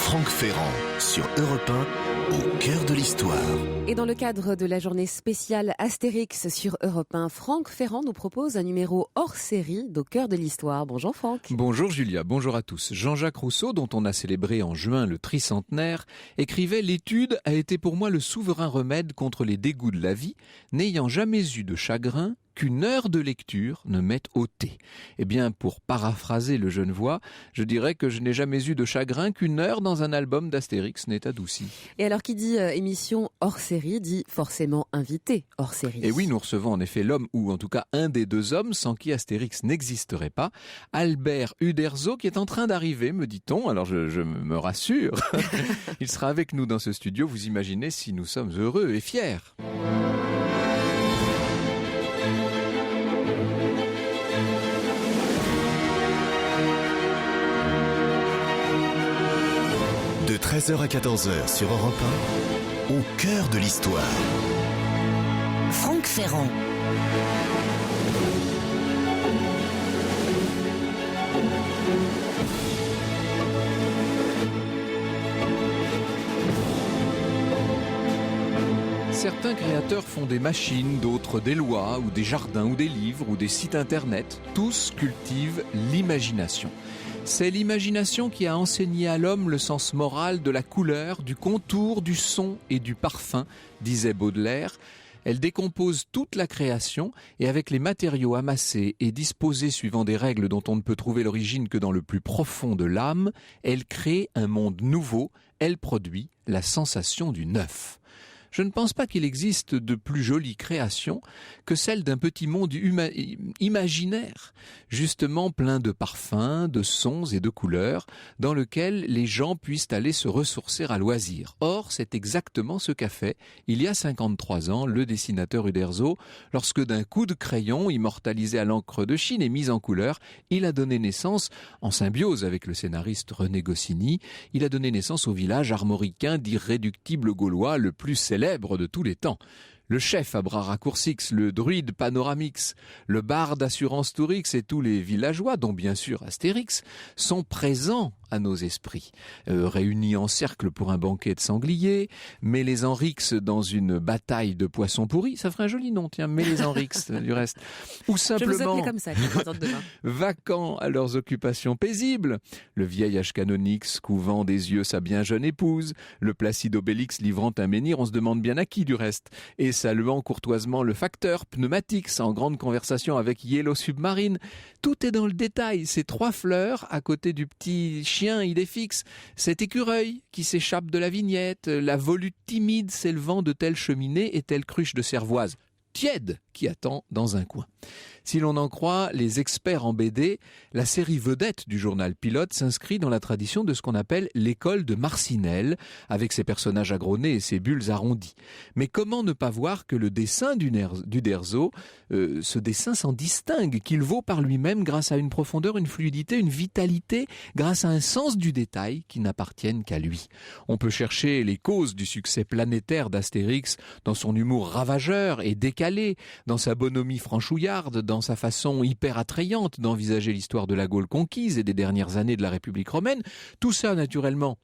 Franck Ferrand sur Europe 1, au cœur de l'histoire. Et dans le cadre de la journée spéciale Astérix sur Europe 1, Franck Ferrand nous propose un numéro hors série d'au cœur de l'histoire. Bonjour Franck. Bonjour Julia, bonjour à tous. Jean-Jacques Rousseau, dont on a célébré en juin le tricentenaire, écrivait « L'étude a été pour moi le souverain remède contre les dégoûts de la vie, n'ayant jamais eu de chagrin qu'une heure de lecture ne m'ait ôté. » Eh bien, pour paraphraser le Genevois, je dirais que je n'ai jamais eu de chagrin qu'une heure dans un album d'Astérix n'ait adouci. Et alors qui dit émission hors série dit forcément invité hors série. Et oui, nous recevons en effet l'homme, ou en tout cas un des deux hommes sans qui Astérix n'existerait pas, Albert Uderzo, qui est en train d'arriver, me dit-on. Alors je me rassure. Il sera avec nous dans ce studio. Vous imaginez si nous sommes heureux et fiers. De 13h à 14h sur Europe 1, au cœur de l'histoire. Franck Ferrand. Certains créateurs font des machines, d'autres des lois, ou des jardins, ou des livres, ou des sites internet. Tous cultivent l'imagination. C'est l'imagination qui a enseigné à l'homme le sens moral de la couleur, du contour, du son et du parfum, disait Baudelaire. Elle décompose toute la création et avec les matériaux amassés et disposés suivant des règles dont on ne peut trouver l'origine que dans le plus profond de l'âme, elle crée un monde nouveau, elle produit la sensation du neuf. Je ne pense pas qu'il existe de plus jolie création que celle d'un petit monde imaginaire, justement plein de parfums, de sons et de couleurs, dans lequel les gens puissent aller se ressourcer à loisir. Or, c'est exactement ce qu'a fait, il y a 53 ans, le dessinateur Uderzo, lorsque d'un coup de crayon, immortalisé à l'encre de Chine et mis en couleur, il a donné naissance, en symbiose avec le scénariste René Goscinny, il a donné naissance au village armoricain d'irréductible gaulois le plus célèbre de tous les temps. Le chef à bras raccourcix, le druide Panoramix, le barde Assurance Tourix et tous les villageois, dont bien sûr Astérix, sont présents à nos esprits. Réunis en cercle pour un banquet de sangliers, Mélésanrix dans une bataille de poissons pourris, ça ferait un joli nom, tiens, Mélésanrix du reste. Ou simplement, je vous appelais comme ça, demain. Vacants à leurs occupations paisibles, le vieil Ashcanonix couvant des yeux sa bien jeune épouse, le placide Obélix livrant un menhir, on se demande bien à qui du reste, et saluant courtoisement le facteur Pneumatix en grande conversation avec Yellow Submarine. Tout est dans le détail, ces trois fleurs à côté du petit chien idéfix, cet écureuil qui s'échappe de la vignette, la volute timide s'élevant de telle cheminée et telle cruche de cervoise tiède qui attend dans un coin. Si l'on en croit les experts en BD, la série vedette du journal Pilote s'inscrit dans la tradition de ce qu'on appelle l'école de Marcinelle, avec ses personnages agronnés et ses bulles arrondies. Mais comment ne pas voir que le dessin d'Uderzo, ce dessin s'en distingue, qu'il vaut par lui-même grâce à une profondeur, une fluidité, une vitalité, grâce à un sens du détail qui n'appartiennent qu'à lui. On peut chercher les causes du succès planétaire d'Astérix dans son humour ravageur et décalé, dans sa bonhomie franchouillarde, dans sa façon hyper attrayante d'envisager l'histoire de la Gaule conquise et des dernières années de la République romaine. Tout ça, naturellement,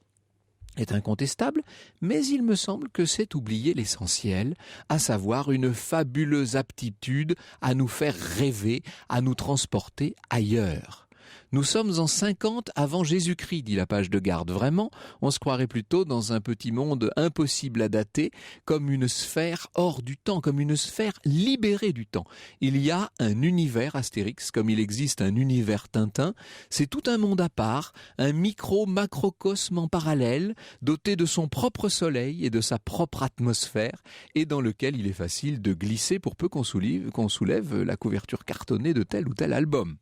est incontestable, mais il me semble que c'est oublier l'essentiel, à savoir une fabuleuse aptitude à nous faire rêver, à nous transporter ailleurs. Nous sommes en 50 avant Jésus-Christ, dit la page de garde. Vraiment, on se croirait plutôt dans un petit monde impossible à dater, comme une sphère hors du temps, comme une sphère libérée du temps. Il y a un univers Astérix, comme il existe un univers Tintin. C'est tout un monde à part, un micro-macrocosme en parallèle, doté de son propre soleil et de sa propre atmosphère, et dans lequel il est facile de glisser pour peu qu'on soulève la couverture cartonnée de tel ou tel album.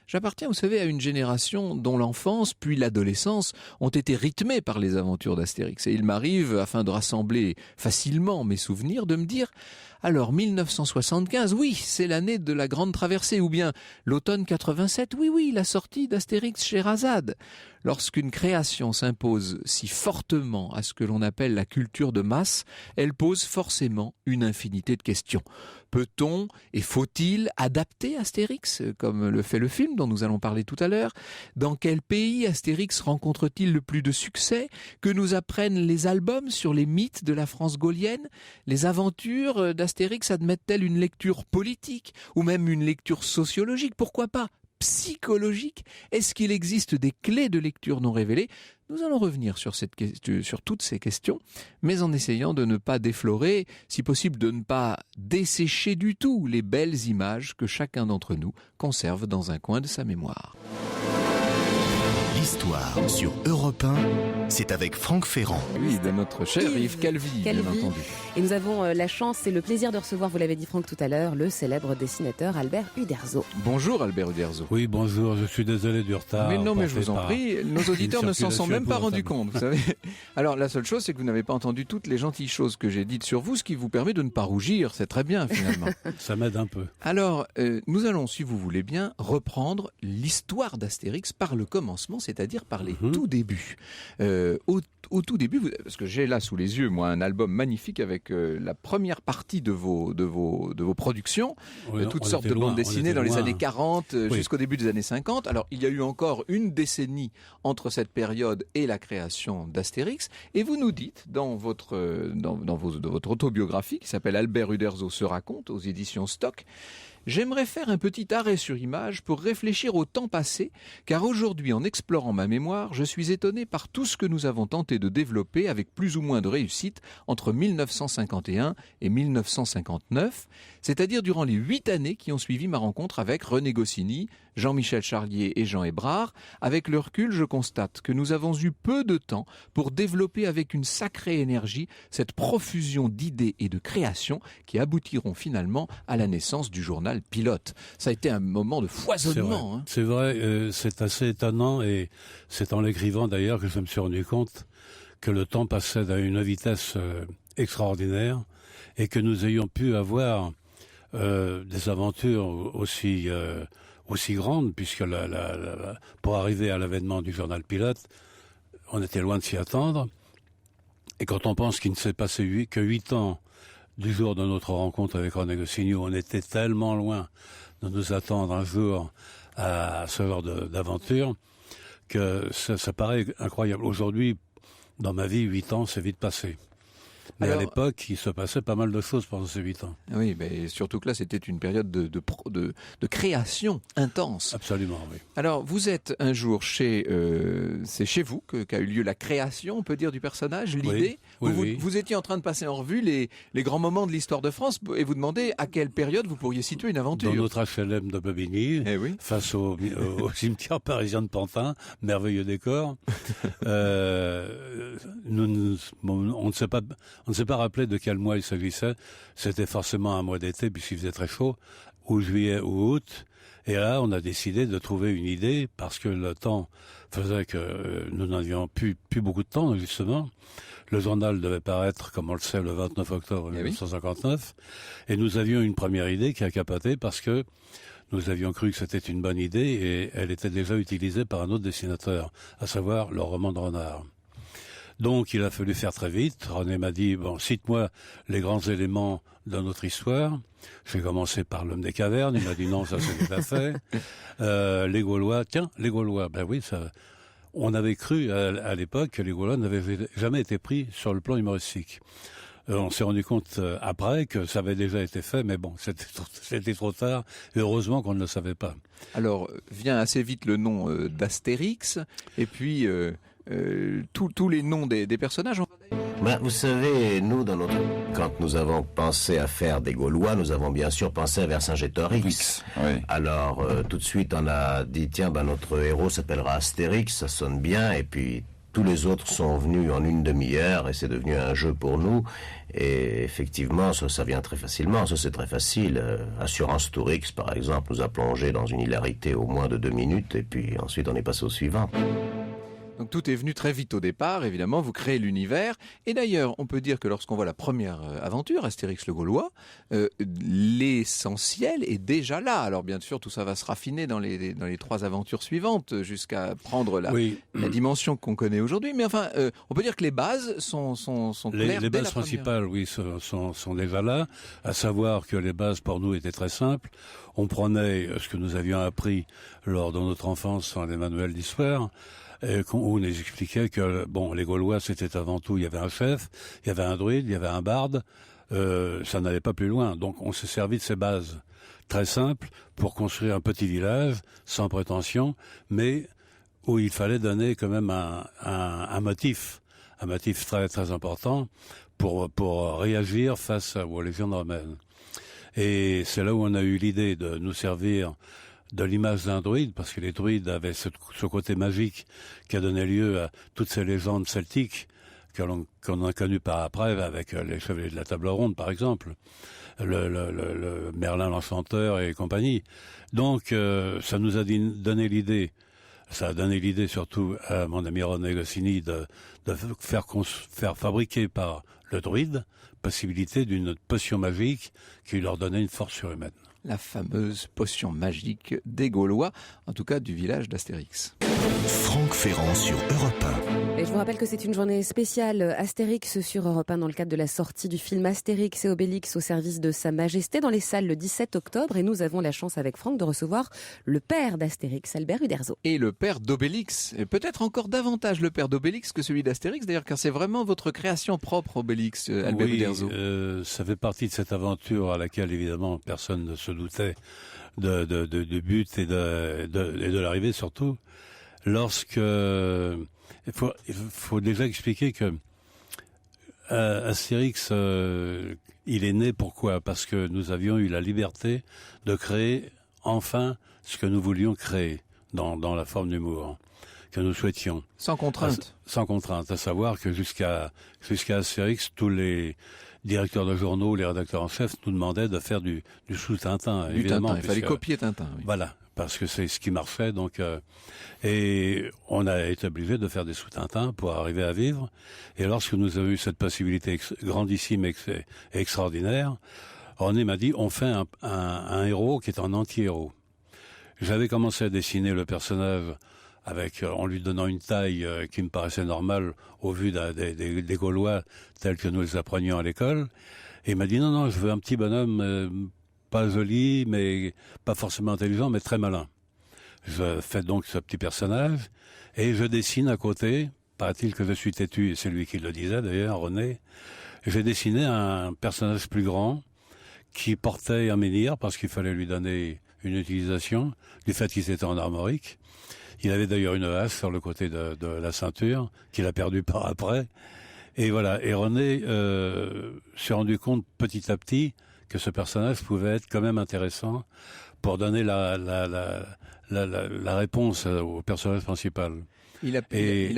J'appartiens, vous savez, à une génération dont l'enfance puis l'adolescence ont été rythmées par les aventures d'Astérix. Et il m'arrive, afin de rassembler facilement mes souvenirs, de me dire « Alors, 1975, oui, c'est l'année de la Grande Traversée. » Ou bien « L'automne 87, oui, la sortie d'Astérix Sherazade. » lorsqu'une création s'impose si fortement à ce que l'on appelle la culture de masse, elle pose forcément une infinité de questions. Peut-on et faut-il adapter Astérix, comme le fait le film dont nous allons parler tout à l'heure? Dans quel pays Astérix rencontre-t-il le plus de succès? Que nous apprennent les albums sur les mythes de la France gaulienne? Les aventures d'Astérix admettent-elles une lecture politique ou même une lecture sociologique? Pourquoi pas psychologique? Est-ce qu'il existe des clés de lecture non révélées? Nous allons revenir sur toutes ces questions, mais en essayant de ne pas déflorer, si possible de ne pas dessécher du tout les belles images que chacun d'entre nous conserve dans un coin de sa mémoire. L'histoire sur Europe 1, c'est avec Franck Ferrand. Oui, de notre cher Yves Calvi, bien entendu. Et nous avons la chance et le plaisir de recevoir, vous l'avez dit Franck tout à l'heure, le célèbre dessinateur Albert Uderzo. Bonjour Albert Uderzo. Oui, bonjour, je suis désolé du retard. Mais non, mais je vous en prie, nos auditeurs ne s'en sont même pas rendus compte, vous savez. Alors la seule chose, c'est que vous n'avez pas entendu toutes les gentilles choses que j'ai dites sur vous, ce qui vous permet de ne pas rougir, c'est très bien finalement. Ça m'aide un peu. Alors, nous allons, si vous voulez bien, reprendre l'histoire d'Astérix par le commencement, c'est-à-dire par les tout débuts. Au tout début, parce que j'ai là sous les yeux, moi, un album magnifique avec la première partie de vos productions, Oui, toutes sortes de bandes dessinées dans les années 40 Oui. jusqu'au début des années 50. Alors, il y a eu encore une décennie entre cette période et la création d'Astérix. Et vous nous dites, dans votre autobiographie, qui s'appelle Albert Uderzo se raconte, aux éditions Stock, j'aimerais faire un petit arrêt sur image pour réfléchir au temps passé, car aujourd'hui, en explorant ma mémoire, je suis étonné par tout ce que nous avons tenté de développer avec plus ou moins de réussite entre 1951 et 1959, c'est-à-dire durant les 8 années qui ont suivi ma rencontre avec René Goscinny, Jean-Michel Charlier et Jean Hébrard. Avec le recul, je constate que nous avons eu peu de temps pour développer avec une sacrée énergie cette profusion d'idées et de créations qui aboutiront finalement à la naissance du journal Pilote. Ça a été un moment de foisonnement. C'est vrai, c'est assez étonnant et c'est en l'écrivant d'ailleurs que je me suis rendu compte que le temps passait à une vitesse extraordinaire et que nous ayons pu avoir des aventures aussi grandes, puisque pour arriver à l'avènement du journal Pilote, on était loin de s'y attendre. Et quand on pense qu'il ne s'est passé que 8 ans du jour de notre rencontre avec René Goscinny, on était tellement loin de nous attendre un jour à ce genre d'aventure que ça paraît incroyable. Aujourd'hui, dans ma vie, 8 ans, c'est vite passé. Mais alors, à l'époque, il se passait pas mal de choses pendant ces 8 ans. Oui, mais surtout que là, c'était une période de création intense. Absolument, oui. Alors, vous êtes un jour c'est chez vous qu'a eu lieu la création, on peut dire, du personnage, l'idée. Oui, Vous étiez en train de passer en revue les grands moments de l'histoire de France et vous demandez à quelle période vous pourriez situer une aventure. Dans notre HLM de Bobigny, face au cimetière parisien de Pantin, merveilleux décor. On ne s'est pas rappelé de quel mois il s'agissait. C'était forcément un mois d'été puisqu'il faisait très chaud, ou juillet ou août. Et là, on a décidé de trouver une idée parce que le temps faisait que nous n'avions plus beaucoup de temps, justement. Le journal devait paraître, comme on le sait, le 29 octobre 1959. Et nous avions une première idée qui a capoté parce que nous avions cru que c'était une bonne idée et elle était déjà utilisée par un autre dessinateur, à savoir le roman de Renard. Donc, il a fallu faire très vite. René m'a dit, cite-moi les grands éléments de notre histoire. J'ai commencé par l'homme des cavernes. Il m'a dit, non, ça c'est déjà fait. Les Gaulois, ben oui, ça. On avait cru à l'époque que les Gaulois n'avaient jamais été pris sur le plan humoristique. On s'est rendu compte après que ça avait déjà été fait, mais bon, c'était trop tard. Et heureusement qu'on ne le savait pas. Alors, vient assez vite le nom d'Astérix, et puis tous les noms des personnages. Vous savez, nous, quand nous avons pensé à faire des Gaulois, nous avons bien sûr pensé à Vercingétorix. Oui. Alors, tout de suite, on a dit, tiens, notre héros s'appellera Astérix, ça sonne bien, et puis tous les autres sont venus en une demi-heure, et c'est devenu un jeu pour nous. Et effectivement, ça vient très facilement, ça c'est très facile. Assurance Tourix, par exemple, nous a plongé dans une hilarité au moins de 2 minutes, et puis ensuite on est passé au suivant. Donc tout est venu très vite au départ, évidemment, vous créez l'univers. Et d'ailleurs, on peut dire que lorsqu'on voit la première aventure, Astérix le Gaulois, l'essentiel est déjà là. Alors bien sûr, tout ça va se raffiner dans les 3 aventures suivantes, jusqu'à prendre la dimension qu'on connaît aujourd'hui. Mais enfin, on peut dire que les bases sont claires. Les bases principales, oui, sont déjà là. À savoir que les bases pour nous étaient très simples. On prenait ce que nous avions appris lors de notre enfance dans les manuels d'histoire, où on nous expliquait que les Gaulois, c'était avant tout, il y avait un chef, il y avait un druide, il y avait un barde, ça n'allait pas plus loin. Donc on s'est servi de ces bases très simples pour construire un petit village, sans prétention, mais où il fallait donner quand même un motif très, très important pour réagir face aux légions romaines. Et c'est là où on a eu l'idée de nous servir de l'image d'un druide, parce que les druides avaient ce côté magique qui a donné lieu à toutes ces légendes celtiques qu'on a connues par après, avec les chevaliers de la table ronde, par exemple, le Merlin l'Enchanteur et compagnie. Donc, ça nous a donné l'idée, ça a donné l'idée surtout à mon ami René Goscinny de faire fabriquer par le druide possibilité d'une potion magique qui leur donnait une force surhumaine. La fameuse potion magique des Gaulois, en tout cas du village d'Astérix. Franck Ferrand sur Europe 1. Et je vous rappelle que c'est une journée spéciale Astérix sur Europe 1 dans le cadre de la sortie du film Astérix et Obélix au service de Sa Majesté dans les salles le 17 octobre. Et nous avons la chance avec Franck de recevoir le père d'Astérix, Albert Uderzo. Et le père d'Obélix, et peut-être encore davantage le père d'Obélix que celui d'Astérix, d'ailleurs, car c'est vraiment votre création propre, Obélix, Albert Uderzo. Ça fait partie de cette aventure à laquelle, évidemment, personne ne se doutait du but et de l'arrivée, surtout. Il faut déjà expliquer que Astérix, il est né pourquoi ? Parce que nous avions eu la liberté de créer enfin ce que nous voulions créer dans la forme d'humour que nous souhaitions. Sans contrainte. Sans contrainte, à savoir que jusqu'à Astérix, tous les directeurs de journaux, les rédacteurs en chef nous demandaient de faire du sous-Tintin, évidemment. Tintin, il fallait copier Tintin. Oui. Voilà, parce que c'est ce qui marchait. Donc, et on a été obligé de faire des sous-Tintin pour arriver à vivre. Et lorsque nous avons eu cette possibilité grandissime et extraordinaire, René m'a dit, on fait un héros qui est un anti-héros. J'avais commencé à dessiner le personnage en lui donnant une taille qui me paraissait normale au vu des Gaulois tels que nous les apprenions à l'école. Et il m'a dit non, je veux un petit bonhomme pas joli, mais pas forcément intelligent, mais très malin. Je fais donc ce petit personnage et je dessine à côté, paraît-il que je suis têtu, et c'est lui qui le disait d'ailleurs, René, j'ai dessiné un personnage plus grand qui portait un menhir parce qu'il fallait lui donner une utilisation, du fait qu'il était en armorique. Il avait d'ailleurs une hache sur le côté de la ceinture, qu'il a perdue par après. Et voilà. Et René s'est rendu compte petit à petit que ce personnage pouvait être quand même intéressant pour donner la réponse au personnage principal. Il a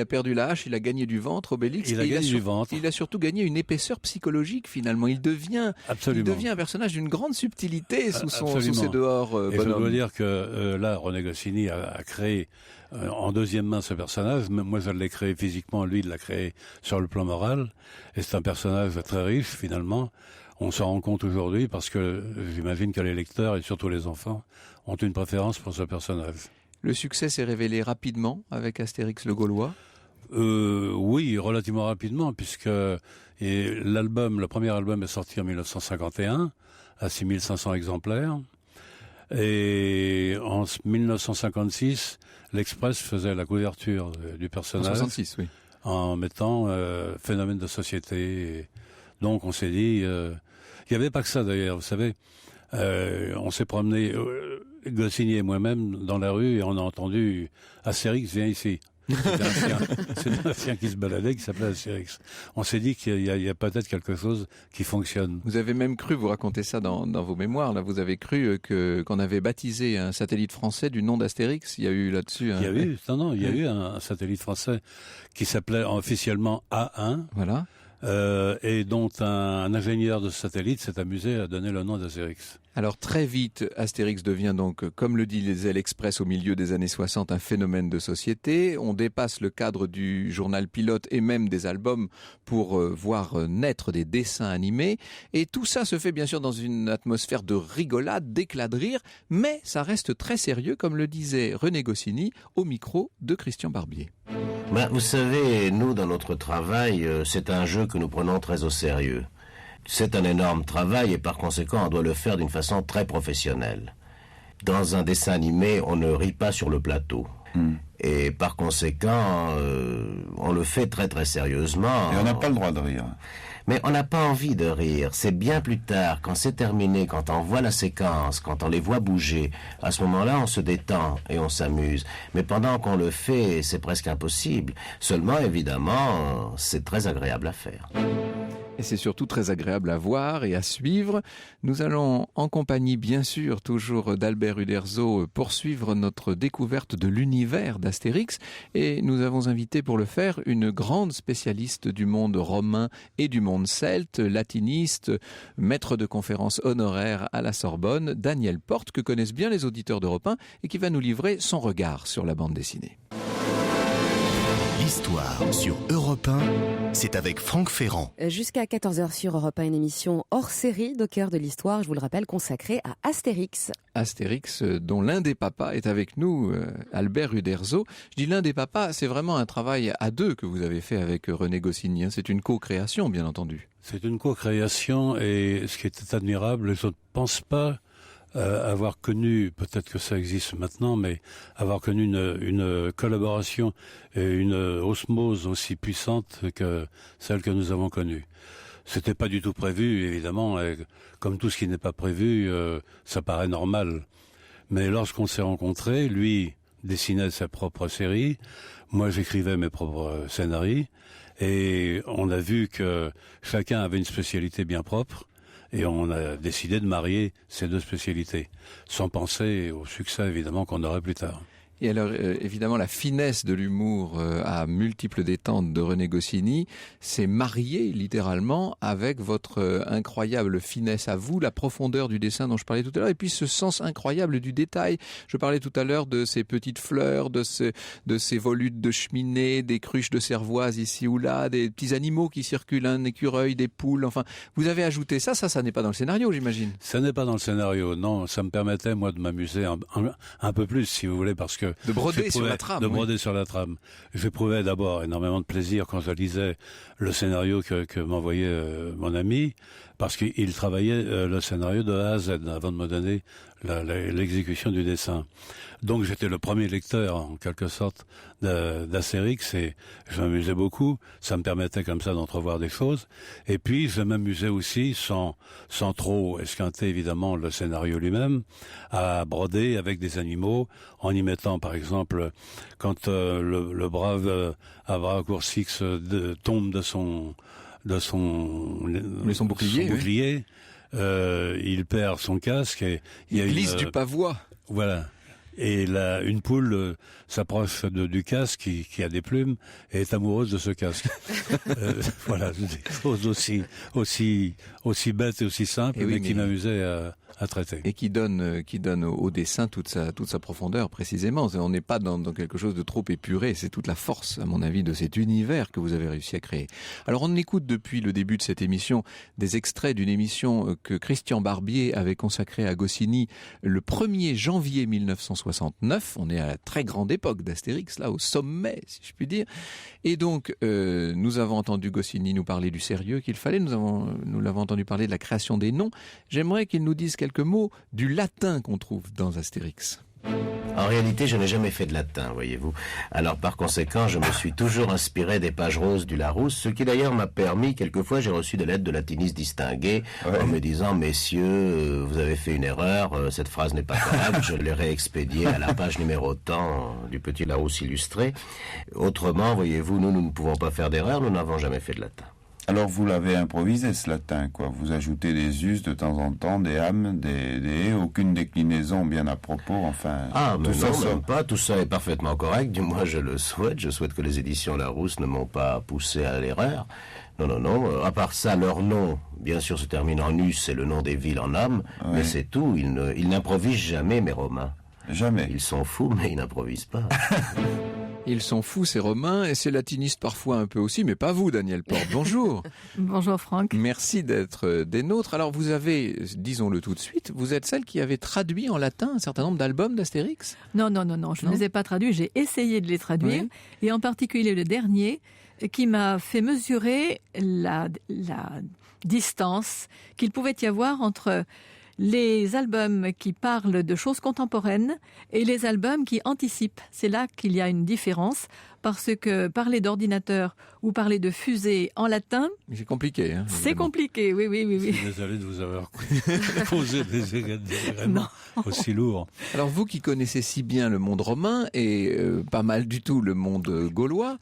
perdu la hache, il a gagné du ventre, Obélix. Il a surtout gagné une épaisseur psychologique, finalement. Il devient un personnage d'une grande subtilité sous ses dehors. Et je dois dire que là, René Goscinny a créé en deuxième main ce personnage. Moi, je l'ai créé physiquement, lui, il l'a créé sur le plan moral. Et c'est un personnage très riche, finalement. On s'en rend compte aujourd'hui parce que j'imagine que les lecteurs, et surtout les enfants, ont une préférence pour ce personnage. Le succès s'est révélé rapidement avec Astérix le Gaulois. Oui, relativement rapidement, puisque le premier album est sorti en 1951, à 6500 exemplaires. Et en 1956, l'Express faisait la couverture du personnage. En 66, oui. En mettant phénomène de société. Et donc on s'est dit... il n'y avait pas que ça d'ailleurs, vous savez. On s'est promené... Goscinny et moi-même dans la rue et on a entendu Astérix viens ici. C'était un chien qui se baladait qui s'appelait Astérix. On s'est dit qu'il y a peut-être quelque chose qui fonctionne. Vous avez même cru, vous racontez ça dans vos mémoires, là, vous avez cru qu'on avait baptisé un satellite français du nom d'Astérix. Il y a eu là-dessus... Il y a eu un satellite français qui s'appelait officiellement A1. Voilà. et dont un ingénieur de satellite s'est amusé à donner le nom d'Astérix. Alors très vite, Astérix devient donc, comme le disait l'Express au milieu des années 60, un phénomène de société. On dépasse le cadre du journal pilote et même des albums pour voir naître des dessins animés. Et tout ça se fait bien sûr dans une atmosphère de rigolade, d'éclat de rire, mais ça reste très sérieux, comme le disait René Goscinny au micro de Christian Barbier. Vous savez, nous, dans notre travail, c'est un jeu que nous prenons très au sérieux. C'est un énorme travail et par conséquent, on doit le faire d'une façon très professionnelle. Dans un dessin animé, on ne rit pas sur le plateau. Et par conséquent, on le fait très très sérieusement. Et on n'a pas le droit de rire. Mais on n'a pas envie de rire. C'est bien plus tard, quand c'est terminé, quand on voit la séquence, quand on les voit bouger. À ce moment-là, on se détend et on s'amuse. Mais pendant qu'on le fait, c'est presque impossible. Seulement, évidemment, c'est très agréable à faire. Et c'est surtout très agréable à voir et à suivre. Nous allons, en compagnie bien sûr toujours d'Albert Uderzo, poursuivre notre découverte de l'univers d'Astérix. Et nous avons invité pour le faire une grande spécialiste du monde romain et du monde celte, latiniste, maître de conférences honoraire à la Sorbonne, Daniel Porte, que connaissent bien les auditeurs d'Europe 1 et qui va nous livrer son regard sur la bande dessinée. L'histoire sur Europe 1, c'est avec Franck Ferrand. Jusqu'à 14h sur Europe 1, une émission hors série de cœur de l'histoire, je vous le rappelle, consacrée à Astérix. Astérix, dont l'un des papas est avec nous, Albert Uderzo. Je dis l'un des papas, c'est vraiment un travail à deux que vous avez fait avec René Goscinny. C'est une co-création, bien entendu. C'est une co-création et ce qui est admirable, je ne pense pas avoir connu, peut-être que ça existe maintenant, mais avoir connu une collaboration et une osmose aussi puissante que celle que nous avons connue. C'était pas du tout prévu, évidemment, et comme tout ce qui n'est pas prévu, ça paraît normal. Mais lorsqu'on s'est rencontrés, lui dessinait sa propre série, moi j'écrivais mes propres scénarios, et on a vu que chacun avait une spécialité bien propre. Et on a décidé de marier ces deux spécialités, sans penser au succès évidemment qu'on aurait plus tard. Et alors, évidemment, la finesse de l'humour à multiples détentes de René Goscinny s'est mariée littéralement avec votre incroyable finesse à vous, la profondeur du dessin dont je parlais tout à l'heure, et puis ce sens incroyable du détail. Je parlais tout à l'heure de ces petites fleurs, de ces volutes de cheminée, des cruches de cervoise ici ou là, des petits animaux qui circulent, un écureuil, des poules, enfin, vous avez ajouté ça n'est pas dans le scénario, j'imagine. Ça n'est pas dans le scénario, non, ça me permettait, moi, de m'amuser un peu plus, si vous voulez, parce que de broder sur la trame. De broder sur la trame. J'éprouvais d'abord énormément de plaisir quand je lisais le scénario que m'envoyait mon ami, parce qu'il travaillait le scénario de A à Z avant de me donner l'exécution du dessin. Donc j'étais le premier lecteur, en quelque sorte, d'Astérix, et je m'amusais beaucoup. Ça me permettait comme ça d'entrevoir des choses. Et puis je m'amusais aussi, sans trop esquinter évidemment le scénario lui-même, à broder avec des animaux, en y mettant par exemple, quand le brave Avracourcix tombe de son bouclier, il perd son casque et il glisse du pavois. Voilà. Et une poule s'approche du casque qui a des plumes et est amoureuse de ce casque. Voilà, des choses aussi bêtes et aussi simples, mais qui m'amusaient à traiter. Et qui donne au dessin toute sa profondeur, précisément. On n'est pas dans quelque chose de trop épuré. C'est toute la force, à mon avis, de cet univers que vous avez réussi à créer. Alors, on écoute depuis le début de cette émission des extraits d'une émission que Christian Barbier avait consacrée à Goscinny le 1er janvier 1969. On est à la très grande époque d'Astérix, là, au sommet, si je puis dire. Et donc, nous avons entendu Goscinny nous parler du sérieux qu'il fallait. Nous l'avons entendu parler de la création des noms. J'aimerais qu'il nous dise quelques mots du latin qu'on trouve dans Astérix. En réalité, je n'ai jamais fait de latin, voyez-vous. Alors, par conséquent, je me suis toujours inspiré des pages roses du Larousse, ce qui d'ailleurs m'a permis, quelquefois, j'ai reçu des lettres de latinistes distingués, en me disant, messieurs, vous avez fait une erreur, cette phrase n'est pas correcte, je l'ai réexpédiée à la page numéro tant du petit Larousse illustré. Autrement, voyez-vous, nous ne pouvons pas faire d'erreur, nous n'avons jamais fait de latin. Alors vous l'avez improvisé ce latin, quoi. Vous ajoutez des us de temps en temps, des âmes, des aucune déclinaison bien à propos, enfin. Ah, mais non, même pas. Tout ça est parfaitement correct. Du moins, je le souhaite. Je souhaite que les éditions Larousse ne m'ont pas poussé à l'erreur. Non. À part ça, leur nom, bien sûr, se termine en us, c'est le nom des villes en âme, mais c'est tout. Ils n'improvisent jamais, mes Romains. Jamais. Ils sont fous, mais ils n'improvisent pas. Ils sont fous, ces Romains, et ces latinistes parfois un peu aussi, mais pas vous, Daniel Porte. Bonjour. Bonjour Franck. Merci d'être des nôtres. Alors vous avez, disons-le tout de suite, vous êtes celle qui avait traduit en latin un certain nombre d'albums d'Astérix ? Non, je ne les ai pas traduits, j'ai essayé de les traduire, et en particulier le dernier, qui m'a fait mesurer la distance qu'il pouvait y avoir entre les albums qui parlent de choses contemporaines et les albums qui anticipent. C'est là qu'il y a une différence, parce que parler d'ordinateur ou parler de fusée en latin, c'est compliqué. C'est compliqué, oui. Je suis désolé de vous avoir posé des éléments aussi lourds. Alors vous qui connaissez si bien le monde romain et pas mal du tout le monde gaulois,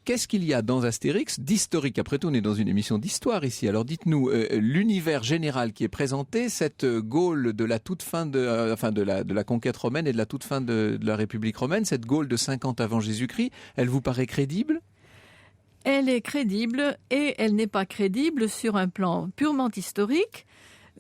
qu'est-ce qu'il y a dans Astérix d'historique ? Après tout, on est dans une émission d'histoire ici. Alors dites-nous, l'univers général qui est présenté, cette Gaule de la toute fin de la conquête romaine et de la toute fin de la République romaine, cette Gaule de 50 avant Jésus-Christ, elle vous paraît crédible ? Elle est crédible et elle n'est pas crédible sur un plan purement historique.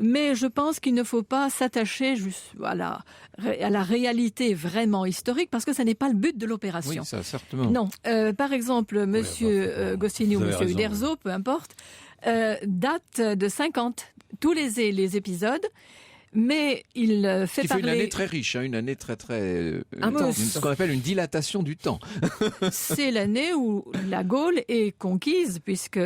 Mais je pense qu'il ne faut pas s'attacher à la réalité vraiment historique, parce que ce n'est pas le but de l'opération. Oui, ça, certainement. Non. Par exemple, Monsieur Goscinny ou Monsieur Uderzo, peu importe, date de 50, tous les épisodes, mais il fait qui parler... fait une année très riche, une année très ce qu'on appelle une dilatation du temps. C'est l'année où la Gaule est conquise, puisque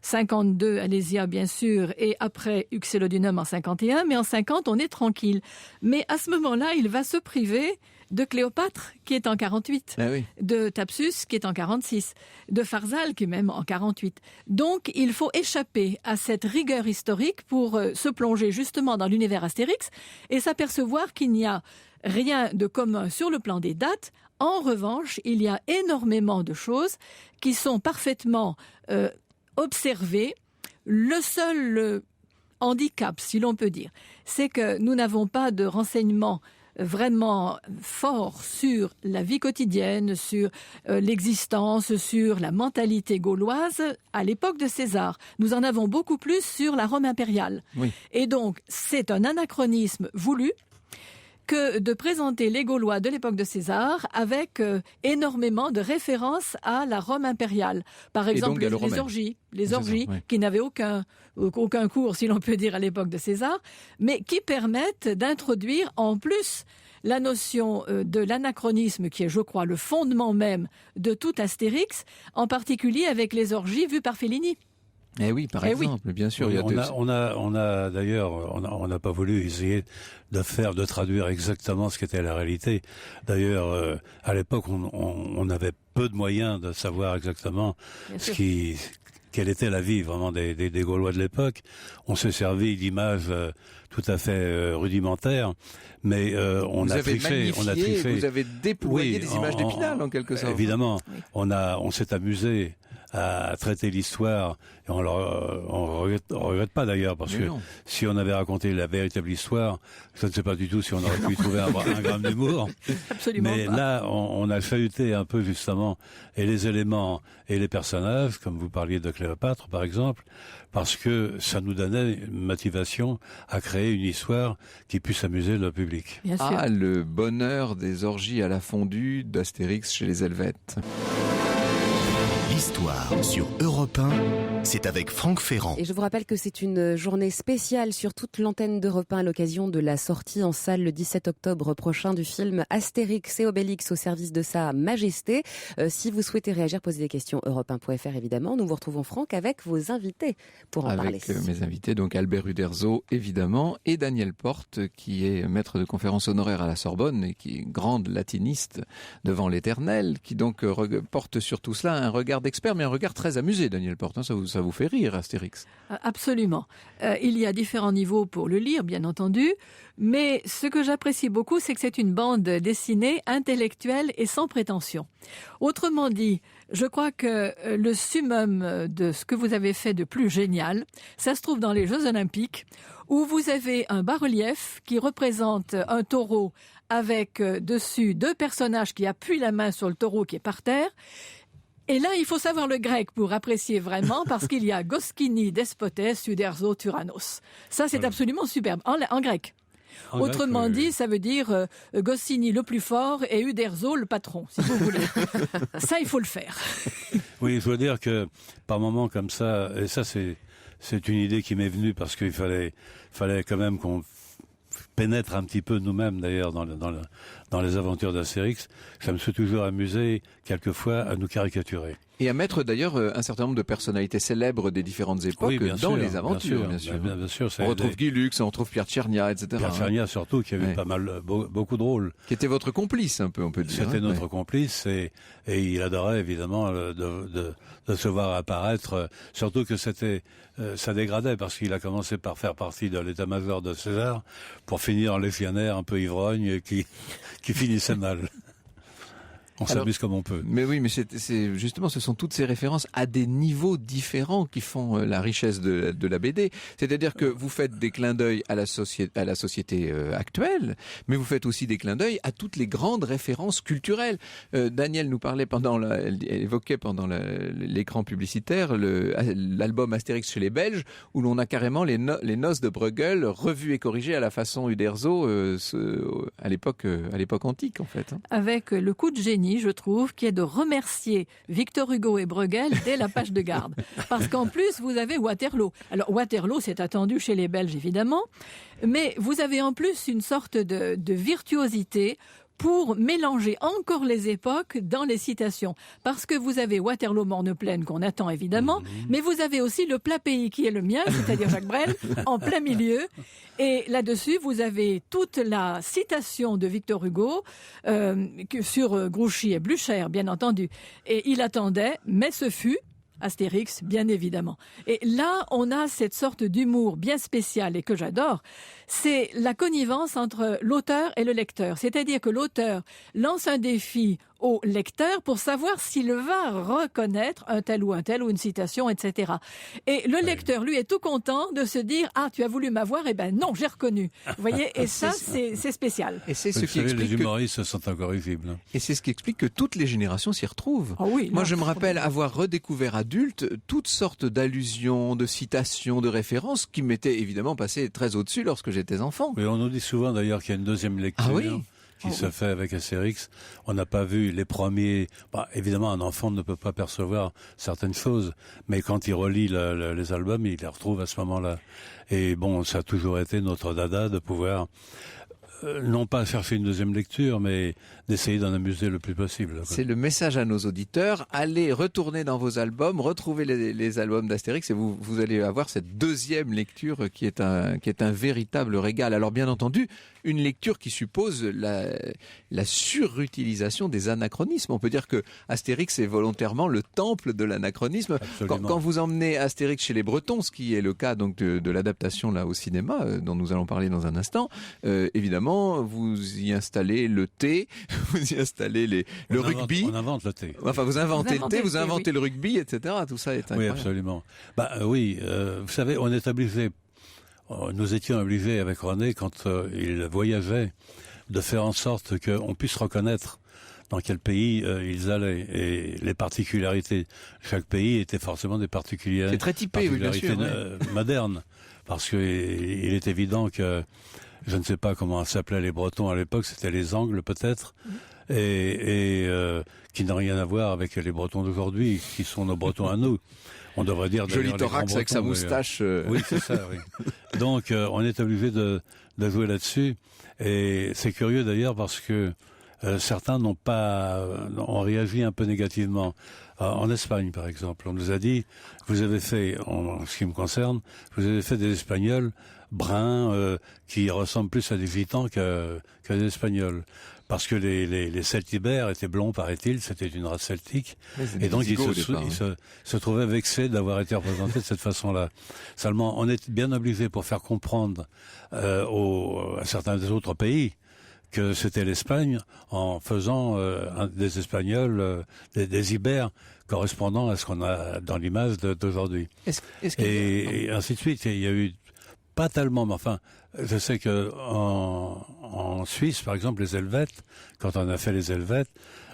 52, Alésia bien sûr, et après Uxellodunum en 51, mais en 50 on est tranquille. Mais à ce moment-là, il va se priver de Cléopâtre qui est en 48, de Thapsus qui est en 46, de Pharsale qui est même en 48. Donc il faut échapper à cette rigueur historique pour se plonger justement dans l'univers Astérix et s'apercevoir qu'il n'y a rien de commun sur le plan des dates. En revanche, il y a énormément de choses qui sont parfaitement observées. Le seul handicap, si l'on peut dire, c'est que nous n'avons pas de renseignements vraiment forts sur la vie quotidienne, sur l'existence, sur la mentalité gauloise à l'époque de César. Nous en avons beaucoup plus sur la Rome impériale. Oui. Et donc, c'est un anachronisme voulu que de présenter les Gaulois de l'époque de César avec énormément de références à la Rome impériale. Par exemple, les orgies qui n'avaient aucun cours, si l'on peut dire, à l'époque de César, mais qui permettent d'introduire en plus la notion de l'anachronisme, qui est, je crois, le fondement même de tout Astérix, en particulier avec les orgies vues par Fellini. Eh oui, par exemple, bien sûr. Oui, on a d'ailleurs, on n'a pas voulu essayer de traduire exactement ce qu'était la réalité. D'ailleurs, à l'époque, on avait peu de moyens de savoir exactement quelle était la vie vraiment des Gaulois de l'époque. On s'est servi d'images tout à fait rudimentaires, mais on a triché. Vous avez déployé des images d'Épinal en quelque sorte. Évidemment, on s'est amusé à traiter l'histoire, et on regrette pas d'ailleurs, parce que si on avait raconté la véritable histoire, je ne sais pas du tout si on aurait pu y trouver un gramme d'humour. Absolument mais pas. Là, on a chahuté un peu justement, et les éléments et les personnages, comme vous parliez de Cléopâtre par exemple, parce que ça nous donnait une motivation à créer une histoire qui puisse amuser le public. Bien sûr. Ah, le bonheur des orgies à la fondue d'Astérix chez les Helvètes. L'histoire sur Europe 1, c'est avec Franck Ferrand. Et je vous rappelle que c'est une journée spéciale sur toute l'antenne d'Europe 1 à l'occasion de la sortie en salle le 17 octobre prochain du film Astérix et Obélix au service de Sa Majesté. Si vous souhaitez réagir, poser des questions, europe1.fr évidemment. Nous vous retrouvons Franck avec vos invités pour en parler. Avec mes invités, donc Albert Uderzo évidemment, et Daniel Porte, qui est maître de conférences honoraire à la Sorbonne et qui est grande latiniste devant l'Éternel, qui donc porte sur tout cela un regard d'expert, mais un regard très amusé, Daniel Porte. Ça vous fait rire, Astérix? Absolument. Il y a différents niveaux pour le lire, bien entendu, mais ce que j'apprécie beaucoup, c'est que c'est une bande dessinée intellectuelle et sans prétention. Autrement dit, je crois que le summum de ce que vous avez fait de plus génial, ça se trouve dans les Jeux Olympiques, où vous avez un bas-relief qui représente un taureau avec dessus deux personnages qui appuient la main sur le taureau qui est par terre. Et là, il faut savoir le grec pour apprécier vraiment, parce qu'il y a Goskini, Despotes, Uderzo, Tyrannos. Ça, c'est absolument superbe, en grec. Autrement dit, ça veut dire Goscinny le plus fort et Uderzo le patron, si vous voulez. Ça, il faut le faire. Oui, je veux dire que par moments comme ça, et ça c'est une idée qui m'est venue parce qu'il fallait quand même qu'on pénètre un petit peu nous-mêmes d'ailleurs dans les aventures d'Astérix. Ça me suis toujours amusé quelquefois à nous caricaturer. Et à mettre d'ailleurs un certain nombre de personnalités célèbres des différentes époques dans les aventures, bien sûr. Bien sûr, on retrouve Guy Lux, on retrouve Pierre Tchernia, etc. Pierre Tchernia surtout, qui avait pas mal, beaucoup de rôles. Qui était votre complice un peu, on peut dire. C'était notre complice et il adorait évidemment de se voir apparaître. Surtout que ça dégradait parce qu'il a commencé par faire partie de l'état-major de César pour finir en légionnaire un peu ivrogne qui finissait mal. On s'amuse comme on peut. Mais oui, mais c'est justement, ce sont toutes ces références à des niveaux différents qui font la richesse de la BD. C'est-à-dire que vous faites des clins d'œil à la société actuelle, mais vous faites aussi des clins d'œil à toutes les grandes références culturelles. Daniel nous parlait elle évoquait pendant l'écran publicitaire l'album Astérix chez les Belges, où l'on a carrément les noces de Bruegel revues et corrigées à la façon Uderzo à l'époque antique, en fait. Avec le coup de génie, je trouve, qui est de remercier Victor Hugo et Bruegel dès la page de garde. Parce qu'en plus, vous avez Waterloo. Alors, Waterloo, c'est attendu chez les Belges, évidemment, mais vous avez en plus une sorte de virtuosité pour mélanger encore les époques dans les citations. Parce que vous avez Waterloo Morne-Plaine qu'on attend évidemment, mais vous avez aussi le plat pays qui est le mien, c'est-à-dire Jacques Brel, en plein milieu. Et là-dessus, vous avez toute la citation de Victor Hugo sur Grouchy et Blücher, bien entendu. Et il attendait, mais ce fut Astérix, bien évidemment. Et là, on a cette sorte d'humour bien spécial et que j'adore. C'est la connivence entre l'auteur et le lecteur. C'est-à-dire que l'auteur lance un défi au lecteur pour savoir s'il va reconnaître un tel ou une citation, etc. Et le lecteur, lui, est tout content de se dire « Ah, tu as voulu m'avoir, eh ben non, j'ai reconnu. » Vous voyez, et ça, c'est spécial. Et c'est ce qui explique les humoristes sont incorrigibles. Et c'est ce qui explique que toutes les générations s'y retrouvent. Oh oui, moi, je me rappelle avoir redécouvert adulte toutes sortes d'allusions, de citations, de références qui m'étaient évidemment passées très au-dessus lorsque j'étais enfant. Oui, on nous dit souvent d'ailleurs qu'il y a une deuxième lecture. Qui se fait avec Astérix. On n'a pas vu les premiers... évidemment, un enfant ne peut pas percevoir certaines choses, mais quand il relit les albums, il les retrouve à ce moment-là. Et bon, ça a toujours été notre dada de pouvoir... non pas chercher une deuxième lecture, mais d'essayer d'en amuser le plus possible. C'est le message à nos auditeurs. Allez retourner dans vos albums, retrouvez les albums d'Astérix et vous allez avoir cette deuxième lecture qui est un véritable régal. Alors bien entendu, une lecture qui suppose la surutilisation des anachronismes. On peut dire que Astérix est volontairement le temple de l'anachronisme. Quand vous emmenez Astérix chez les Bretons, ce qui est le cas donc de l'adaptation là au cinéma, dont nous allons parler dans un instant, évidemment, vous y installez le thé, vous y installez le rugby. On invente le thé. Enfin, vous inventez le thé, vous inventez le rugby, etc. Tout ça est incroyable. Oui, absolument. Vous savez, on est obligé... Nous étions obligés avec René, quand il voyageait, de faire en sorte qu'on puisse reconnaître dans quel pays ils allaient. Et les particularités de chaque pays étaient forcément des particularités, c'est très typé, oui, bien sûr, modernes. Parce qu'il est évident que, je ne sais pas comment s'appelaient les Bretons à l'époque, c'était les Angles peut-être, et qui n'ont rien à voir avec les Bretons d'aujourd'hui, qui sont nos Bretons à nous. On devrait dire joli thorax avec sa moustache. Oui, c'est ça. Oui. Donc, on est obligé de jouer là-dessus. Et c'est curieux d'ailleurs parce que certains ont réagi un peu négativement. En Espagne, par exemple, on nous a dit, vous avez fait, en ce qui me concerne, vous avez fait des Espagnols bruns qui ressemblent plus à des Gitans qu'à des Espagnols. Parce que les Celtibères étaient blonds, paraît-il, c'était une race celtique. Et donc, ils se trouvaient vexés d'avoir été représentés de cette façon-là. Seulement, on est bien obligé pour faire comprendre à certains des autres pays que c'était l'Espagne en faisant des Espagnols, des Ibères correspondant à ce qu'on a dans l'image d'aujourd'hui. Et ainsi de suite. Il y a eu pas tellement, mais enfin, je sais que en Suisse, par exemple, les Helvètes, quand on a fait les Helvètes,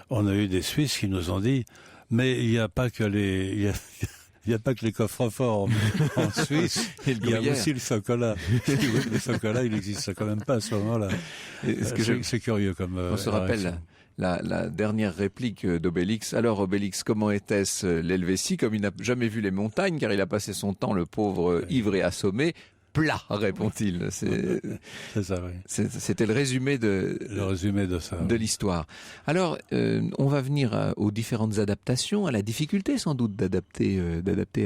on a eu des Suisses qui nous ont dit « Mais il n'y a pas que les... Il n'y a pas que les coffres-forts en Suisse, il y a aussi le chocolat. Le chocolat, il n'existe quand même pas à ce moment-là. C'est curieux comme... On se rappelle la dernière réplique d'Obélix. Alors Obélix, comment était-ce l'Helvétie? Comme il n'a jamais vu les montagnes, car il a passé son temps, le pauvre, ivre et assommé. Plat, répond-il. C'est ça, oui. C'était le résumé de ça, de l'histoire. Alors, on va venir aux différentes adaptations, à la difficulté sans doute d'adapter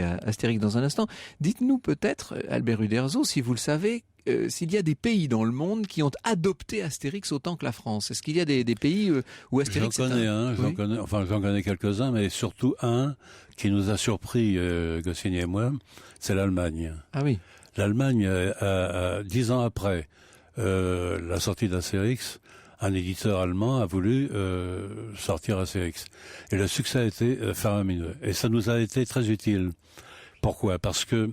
à Astérix dans un instant. Dites-nous peut-être, Albert Uderzo, si vous le savez, s'il y a des pays dans le monde qui ont adopté Astérix autant que la France. Est-ce qu'il y a des pays où Astérix... J'en connais quelques-uns, mais surtout un qui nous a surpris, Goscinny et moi, c'est l'Allemagne. Ah oui. L'Allemagne, 10 ans après la sortie d'Astérix, un éditeur allemand a voulu sortir Astérix. Et le succès a été faramineux. Et ça nous a été très utile. Pourquoi? Parce que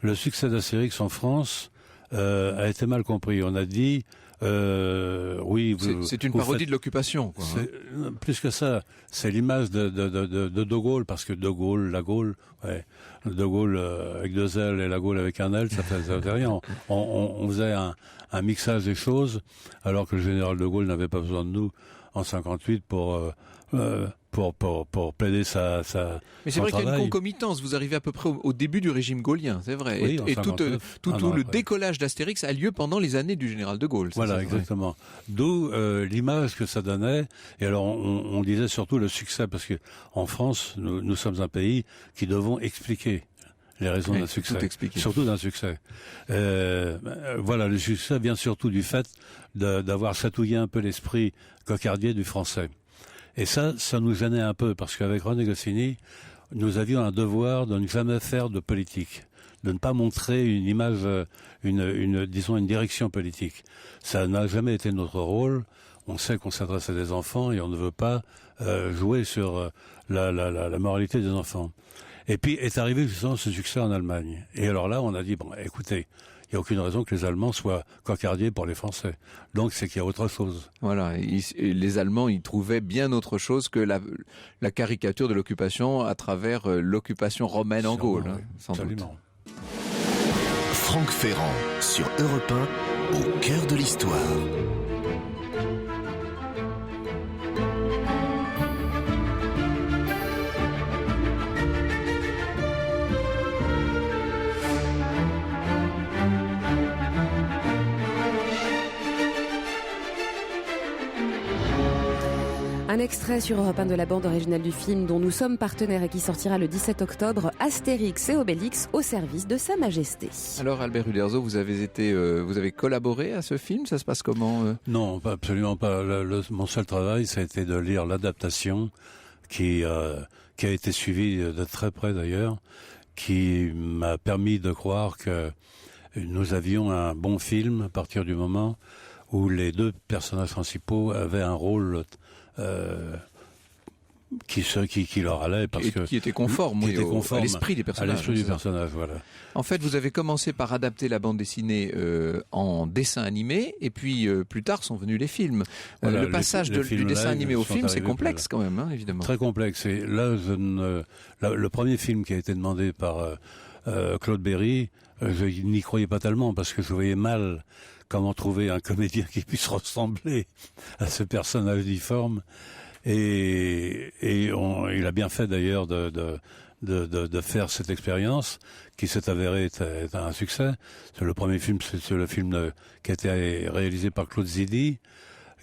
le succès d'Astérix en France a été mal compris. On a dit... oui, c'est une parodie de l'occupation, quoi. Plus que ça, c'est l'image de Gaulle, parce que De Gaulle, la Gaule, ouais, De Gaulle avec 2 L et la Gaule avec un L, ça faisait rien. On faisait un mixage des choses, alors que le général De Gaulle n'avait pas besoin de nous en 58 pour plaider sa Mais c'est vrai qu'il y a une concomitance. Vous arrivez à peu près au début du régime gaulien, c'est vrai. Oui, et tout le décollage d'Astérix a lieu pendant les années du général de Gaulle. Voilà, ça, exactement. D'où l'image que ça donnait. Et alors, on disait surtout le succès, parce que en France, nous sommes un pays qui devons expliquer les raisons d'un succès, surtout d'un succès. Voilà, le succès vient surtout du fait d'avoir chatouillé un peu l'esprit cocardier du français. Et ça nous gênait un peu, parce qu'avec René Goscinny, nous avions un devoir de ne jamais faire de politique, de ne pas montrer une image, disons une direction politique. Ça n'a jamais été notre rôle. On sait qu'on s'adresse à des enfants et on ne veut pas jouer sur la moralité des enfants. Et puis est arrivé justement ce succès en Allemagne. Et alors là, on a dit, bon, écoutez, il n'y a aucune raison que les Allemands soient cocardiers pour les Français. Donc c'est qu'il y a autre chose. Voilà, les Allemands y trouvaient bien autre chose que la caricature de l'occupation à travers l'occupation romaine en Gaule. Oui, sans absolument. doute. Franck Ferrand sur Europe 1, au cœur de l'histoire. Un extrait sur Europe 1 de la bande originale du film dont nous sommes partenaires et qui sortira le 17 octobre, Astérix et Obélix au service de Sa Majesté. Alors Albert Uderzo, vous avez collaboré à ce film, ça se passe comment Non, absolument pas. Mon seul travail, ça a été de lire l'adaptation qui a été suivie de très près d'ailleurs, qui m'a permis de croire que nous avions un bon film à partir du moment où les 2 personnages principaux avaient un rôle qui leur allait, parce que qui était conforme, à l'esprit des personnages. À l'esprit du personnage, voilà. En fait, vous avez commencé par adapter la bande dessinée en dessin animé, et puis plus tard sont venus les films. Voilà, le passage du dessin animé au film, c'est complexe quand même, hein, évidemment. Très complexe. Et là, le premier film qui a été demandé par Claude Berry, je n'y croyais pas tellement, parce que je voyais mal comment trouver un comédien qui puisse ressembler à ce personnage difforme. Et il a bien fait d'ailleurs de faire cette expérience qui s'est avérée être un succès. Le premier film, c'est le film qui a été réalisé par Claude Zidi,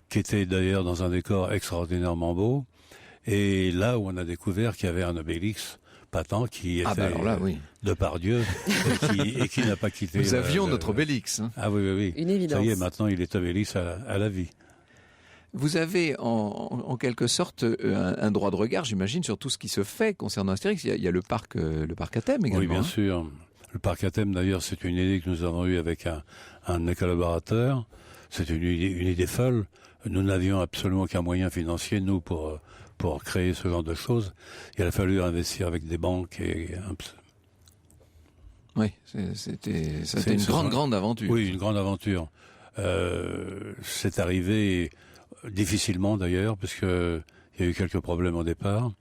qui était d'ailleurs dans un décor extraordinairement beau. Et là où on a découvert qu'il y avait un Obélix patent qui était Depardieu et qui n'a pas quitté. Nous avions notre Obélix. Hein. Ah oui. Une évidence. Ça y est, maintenant il est Obélix à la vie. Vous avez en quelque sorte un droit de regard, j'imagine, sur tout ce qui se fait concernant Astérix. Il y a le parc à thème également. Oui, bien sûr. Le parc à thème, d'ailleurs, c'est une idée que nous avons eue avec un de mes collaborateurs. C'est une idée folle. Nous n'avions absolument aucun moyen financier, nous, pour créer ce genre de choses. Il a fallu investir avec des banques Oui, c'était une grande aventure. Oui, une grande aventure. C'est arrivé difficilement d'ailleurs, parce que Il y a eu quelques problèmes au départ.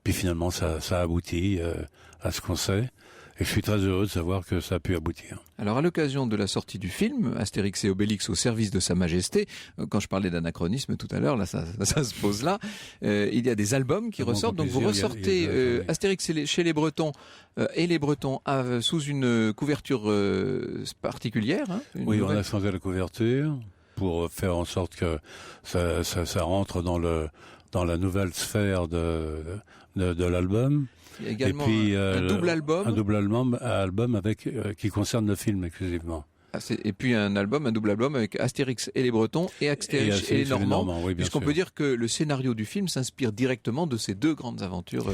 Puis finalement, ça a abouti à ce qu'on sait. Et je suis très heureux de savoir que ça a pu aboutir. Alors, à l'occasion de la sortie du film, Astérix et Obélix au service de Sa Majesté, quand je parlais d'anachronisme tout à l'heure, là, ça se pose là, il y a des albums qui ressortent. Donc, vous ressortez Astérix chez les Bretons et les Bretons sous une couverture particulière. Hein, oui, on a changé la couverture pour faire en sorte que ça rentre dans la nouvelle sphère de l'album. Il y a également et puis, un double album. Un double album avec, qui concerne le film exclusivement. Et puis un double album avec Astérix et les Bretons et Astérix et les Normands. Oui, puisqu'on peut dire que le scénario du film s'inspire directement de ces deux grandes aventures.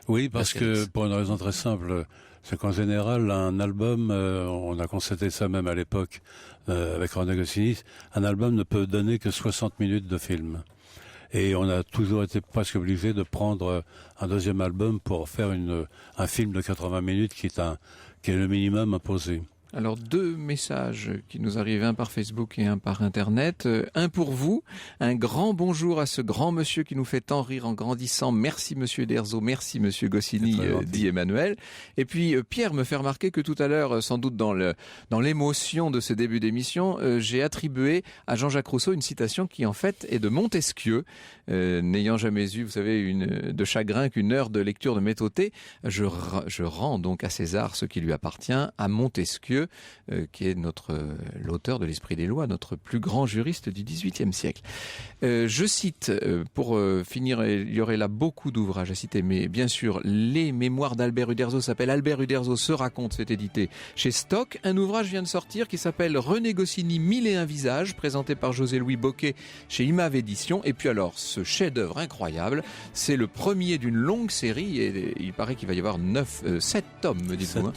Oui, parce que pour une raison très simple, c'est qu'en général, un album, on a constaté ça même à l'époque avec René Goscinny, un album ne peut donner que 60 minutes de film. Et on a toujours été presque obligé de prendre un deuxième album pour faire un film de 80 minutes qui est le minimum imposé. Alors, deux messages qui nous arrivent, un par Facebook et un par Internet. Un pour vous, un grand bonjour à ce grand monsieur qui nous fait tant rire en grandissant. Merci monsieur Derzo, merci monsieur Goscinny, dit Emmanuel. Et puis Pierre me fait remarquer que tout à l'heure, sans doute dans l'émotion de ce début d'émission, j'ai attribué à Jean-Jacques Rousseau une citation qui en fait est de Montesquieu. N'ayant jamais eu, vous savez, de chagrin qu'une heure de lecture de Métauté, je rends donc à César ce qui lui appartient, à Montesquieu, qui est l'auteur de l'Esprit des lois, notre plus grand juriste du XVIIIe siècle. Je cite, pour finir, il y aurait là beaucoup d'ouvrages à citer, mais bien sûr, les mémoires d'Albert Uderzo s'appellent Albert Uderzo se raconte, c'est édité chez Stock. Un ouvrage vient de sortir qui s'appelle René Goscinny, 1001 visages, présenté par José-Louis Bocquet chez Imave Éditions. Et puis alors, ce chef-d'œuvre incroyable, c'est le premier d'une longue série, et il paraît qu'il va y avoir 7 tomes, me dites-vous. Hein.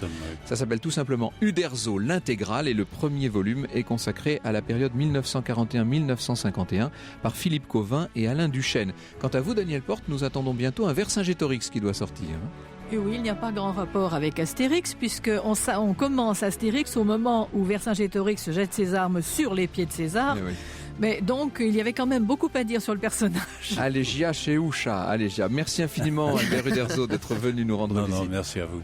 Ça s'appelle tout simplement Uderzo, l'intégrale, et le premier volume est consacré à la période 1941-1951 par Philippe Cauvin et Alain Duchesne. Quant à vous, Daniel Porte, nous attendons bientôt un Vercingétorix qui doit sortir. Et oui, il n'y a pas grand rapport avec Astérix, puisqu'on commence Astérix au moment où Vercingétorix jette ses armes sur les pieds de César. Oui. Mais donc, il y avait quand même beaucoup à dire sur le personnage. Allégia chez Oucha, Allégia. Merci infiniment, Albert Uderzo, d'être venu nous rendre visite. Non, merci à vous.